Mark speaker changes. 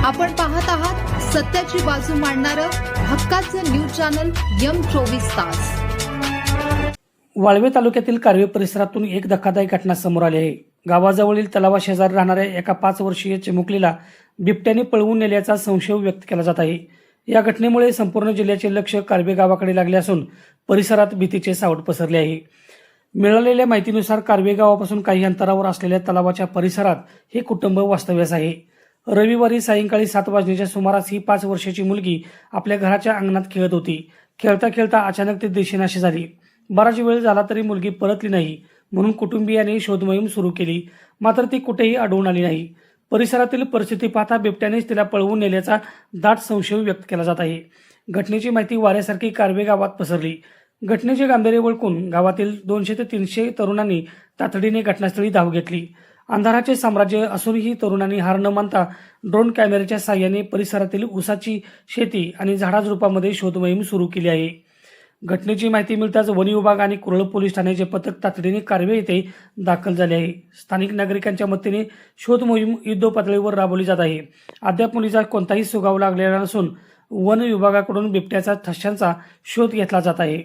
Speaker 1: आपण पाहत आहात सत्याची बाजू मांडणारं हक्काचं न्यूज चॅनल M24 तास।
Speaker 2: वाळवे तालुक्यातील कारवे परिसरातून एक धक्कादायक घटना समोर आली आहे। गावाजवळील तलावाशेजारी राहणाऱ्या एका 5 वर्षीय चिमुकलीला बिबट्याने पळवून नेल्याचा संशय व्यक्त केला जात आहे। या घटनेमुळे संपूर्ण जिल्ह्याचे लक्ष कारवे गावाकडे लागले असून परिसरात भीतीचे सावट पसरले आहे। मिळालेल्या माहितीनुसार कारवे गावापासून काही अंतरावर असलेल्या तलावाच्या परिसरात हे कुटुंब वास्तव्यास आहे। रविवारी सायंकाळी 7 वाजण्याच्या सुमारास ही 5 वर्षाची मुलगी आपल्या घराच्या अंगणात खेळत होती। खेळता खेळता अचानक ती दिसेनाशी झाली। बराच वेळ झाला तरी मुलगी परतली नाही, म्हणून कुटुंबियांनी शोधमोहीम सुरू केली, मात्र ती कुठेही आढळून आली नाही। परिसरातील परिस्थिती पाहता बिबट्यानेच तिला पळवून नेल्याचा दाट संशय व्यक्त केला जात आहे। घटनेची माहिती वाऱ्यासारखी कारवे गावात पसरली। घटनेचे गांभीर्य ओळखून गावातील 200 ते 300 तरुणांनी तातडीने घटनास्थळी धाव घेतली। अंधाराचे साम्राज्य असूनही तरुणांनी हार न मानता ड्रोन कॅमेऱ्याच्या साहाय्याने परिसरातील ऊसाची शेती आणि झाडाझुडपामध्ये शोधमोहीम सुरू केली आहे। घटनेची माहिती मिळताच वन विभाग आणि कुरळ पोलीस ठाण्याचे पथक तातडीने कारवे येथे दाखल झाले आहे। स्थानिक नागरिकांच्या मदतीने शोध मोहीम युद्धपातळीवर राबवली जात आहे। अद्याप मुलीचा कोणताही सुगाव लागलेला नसून वन विभागाकडून बिबट्याचा ठशांचा शोध घेतला जात आहे।